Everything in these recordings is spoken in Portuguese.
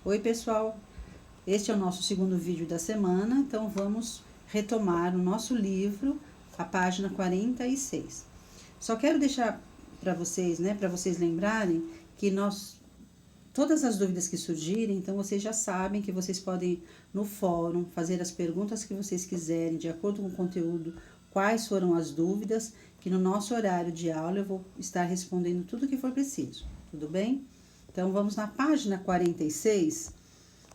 Oi pessoal, este é o nosso segundo vídeo da semana, então vamos retomar o nosso livro, a página 46. Só quero deixar para vocês, para vocês lembrarem que todas as dúvidas que surgirem, então vocês já sabem que vocês podem ir no fórum, fazer as perguntas que vocês quiserem, de acordo com o conteúdo, quais foram as dúvidas, que no nosso horário de aula eu vou estar respondendo tudo o que for preciso, tudo bem? Então, vamos na página 46,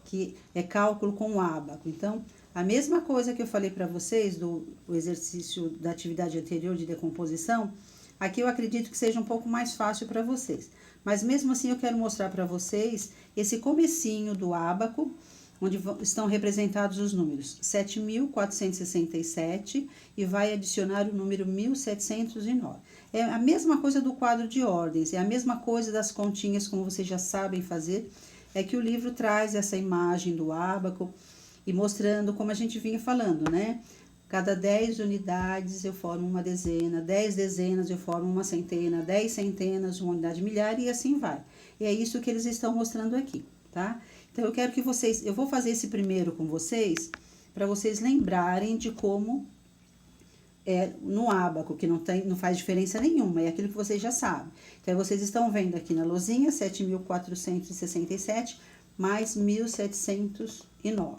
que é cálculo com o ábaco. Então, a mesma coisa que eu falei para vocês do exercício da atividade anterior de decomposição, aqui eu acredito que seja um pouco mais fácil para vocês. Mas mesmo assim, eu quero mostrar para vocês esse comecinho do ábaco, onde estão representados os números 7.467 e vai adicionar o número 1.709. É a mesma coisa do quadro de ordens, é a mesma coisa das continhas, como vocês já sabem fazer, é que o livro traz essa imagem do ábaco e mostrando como a gente vinha falando, né? Cada 10 unidades eu formo uma dezena, 10 dezenas eu formo uma centena, 10 centenas uma unidade milhar e assim vai. E é isso que eles estão mostrando aqui, tá? Então, eu quero que vocês, eu vou fazer esse primeiro com vocês, para vocês lembrarem de como é no ábaco, que não faz diferença nenhuma, é aquilo que vocês já sabem. Então, vocês estão vendo aqui na lousinha, 7.467 mais 1.709.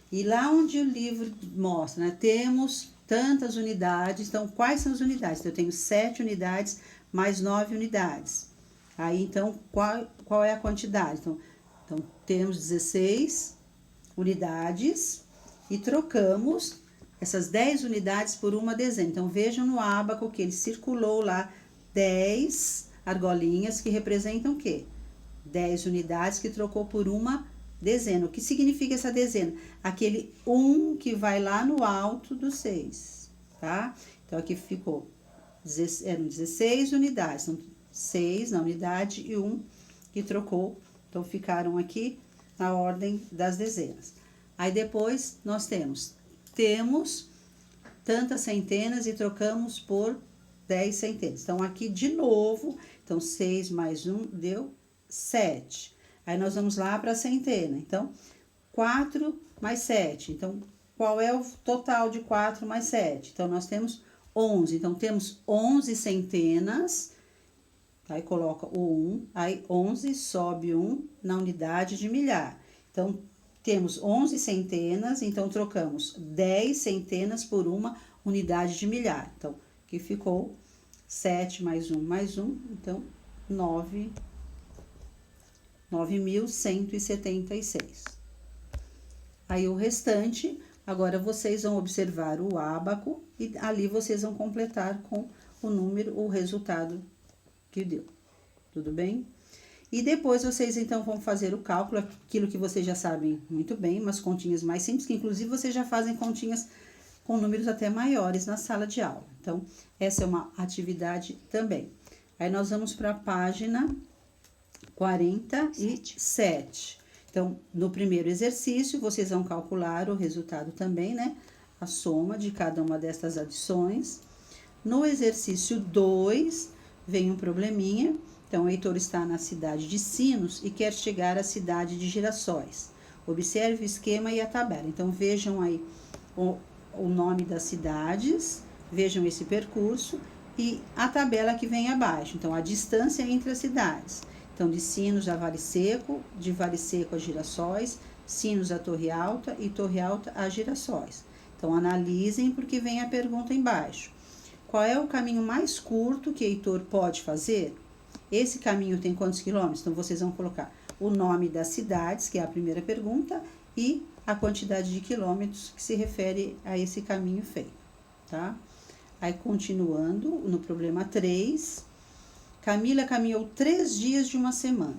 E lá onde o livro mostra, né, temos tantas unidades, então, quais são as unidades? Então, eu tenho 7 unidades mais 9 unidades. Aí, então, qual é a quantidade? Então, temos 16 unidades e trocamos essas 10 unidades por uma dezena. Então, vejam no ábaco que ele circulou lá 10 argolinhas que representam o quê? 10 unidades que trocou por uma dezena. O que significa essa dezena? Aquele 1 que vai lá no alto do 6, tá? Então, aqui ficou, eram 16 unidades. Então, 6 na unidade e 1 que trocou. Então, ficaram aqui na ordem das dezenas. Aí, depois, nós temos tantas centenas e trocamos por 10 centenas. Então, aqui, de novo, então, 6 mais 1 deu 7. Aí, nós vamos lá para a centena. Então, 4 mais 7. Então, qual é o total de 4 mais 7? Então, nós temos 11. Então, temos 11 centenas. Aí, coloca o 1, aí 11 sobe 1 na unidade de milhar. Então, temos 11 centenas, então, trocamos 10 centenas por uma unidade de milhar. Então, aqui ficou 7 mais 1, então, 9.176. Aí, o restante, agora, vocês vão observar o ábaco e ali vocês vão completar com o número, o resultado que deu, tudo bem? E depois vocês, então, vão fazer o cálculo, aquilo que vocês já sabem muito bem, umas continhas mais simples, que inclusive vocês já fazem continhas com números até maiores na sala de aula. Então, essa é uma atividade também. Aí, nós vamos para a página 47. Então, no primeiro exercício, vocês vão calcular o resultado também, né? A soma de cada uma dessas adições. No exercício 2, vem um probleminha. Então, o Heitor está na cidade de Sinos e quer chegar à cidade de Girassóis. Observe o esquema e a tabela. Então, vejam aí o nome das cidades, vejam esse percurso e a tabela que vem abaixo. Então, a distância entre as cidades. Então, de Sinos a Vale Seco, de Vale Seco a Girassóis, Sinos a Torre Alta e Torre Alta a Girassóis. Então, analisem porque vem a pergunta embaixo. Qual é o caminho mais curto que Heitor pode fazer? Esse caminho tem quantos quilômetros? Então, vocês vão colocar o nome das cidades, que é a primeira pergunta, e a quantidade de quilômetros que se refere a esse caminho feito, tá? Aí, continuando, no problema 3, Camila caminhou 3 dias de uma semana.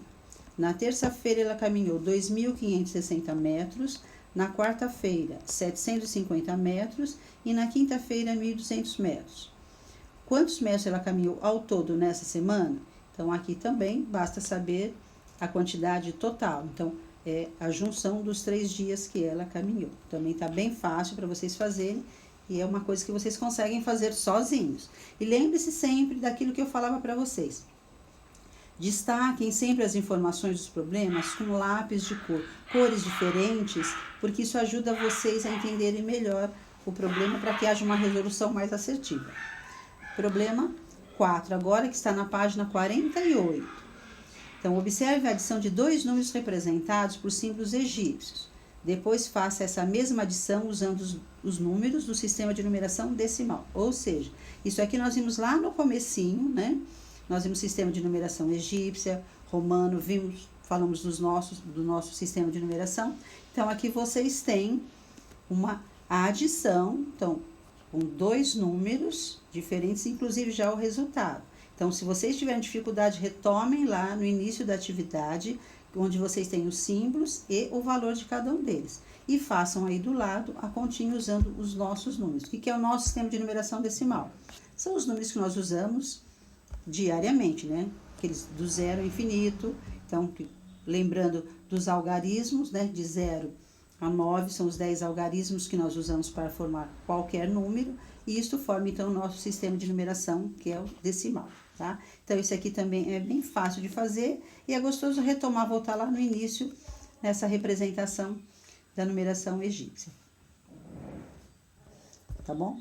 Na terça-feira, ela caminhou 2.560 metros, na quarta-feira, 750 metros e na quinta-feira, 1.200 metros. Quantos metros ela caminhou ao todo nessa semana? Então, aqui também basta saber a quantidade total. Então, é a junção dos 3 dias que ela caminhou. Também tá bem fácil para vocês fazerem e é uma coisa que vocês conseguem fazer sozinhos. E lembre-se sempre daquilo que eu falava para vocês. Destaquem sempre as informações dos problemas com lápis de cor, cores diferentes, porque isso ajuda vocês a entenderem melhor o problema para que haja uma resolução mais assertiva. Problema 4, agora que está na página 48. Então, observe a adição de dois números representados por símbolos egípcios. Depois, faça essa mesma adição usando os números do sistema de numeração decimal. Ou seja, isso aqui nós vimos lá no comecinho, né? Nós vimos sistema de numeração egípcia, romano, falamos do nosso sistema de numeração. Então, aqui vocês têm uma adição, então, com dois números diferentes, inclusive já o resultado. Então, se vocês tiverem dificuldade, retomem lá no início da atividade, onde vocês têm os símbolos e o valor de cada um deles. E façam aí do lado a continha usando os nossos números. O que é o nosso sistema de numeração decimal? São os números que nós usamos diariamente, né? Aqueles do zero ao infinito. Então, lembrando dos algarismos, né? De 0 a 9 são os 10 algarismos que nós usamos para formar qualquer número. E isto forma, então, o nosso sistema de numeração, que é o decimal, tá? Então, esse aqui também é bem fácil de fazer e é gostoso retomar, voltar lá no início, nessa representação da numeração egípcia. Tá bom?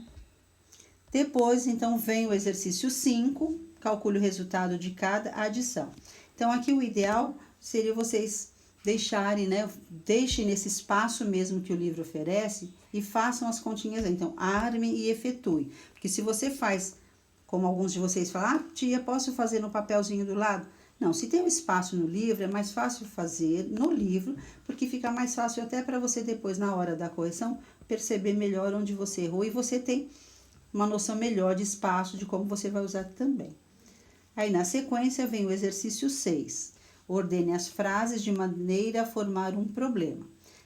Depois, então, vem o exercício 5, calcule o resultado de cada adição. Então, aqui o ideal seria vocês deixarem, né? Deixem nesse espaço mesmo que o livro oferece e façam as continhas. Então, armem e efetuem. Porque se você faz, como alguns de vocês falam, tia, posso fazer no papelzinho do lado? Não, se tem um espaço no livro, é mais fácil fazer no livro, porque fica mais fácil até para você depois, na hora da correção, perceber melhor onde você errou e você tem uma noção melhor de espaço, de como você vai usar também. Aí, na sequência, vem o exercício 6. Ordene as frases de maneira a formar um problema.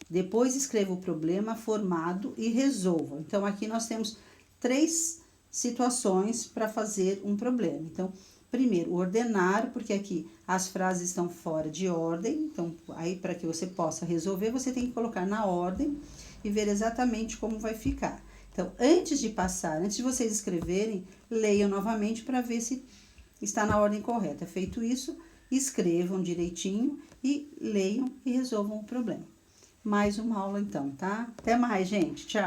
Depois, escreva o problema formado e resolva. Então, aqui nós temos 3 situações para fazer um problema. Então, primeiro, ordenar, porque aqui as frases estão fora de ordem. Então, aí, para que você possa resolver, você tem que colocar na ordem e ver exatamente como vai ficar. Então, antes de vocês escreverem, leiam novamente para ver se está na ordem correta. Feito isso, escrevam direitinho e leiam e resolvam o problema. Mais uma aula então, tá? Até mais, gente. Tchau!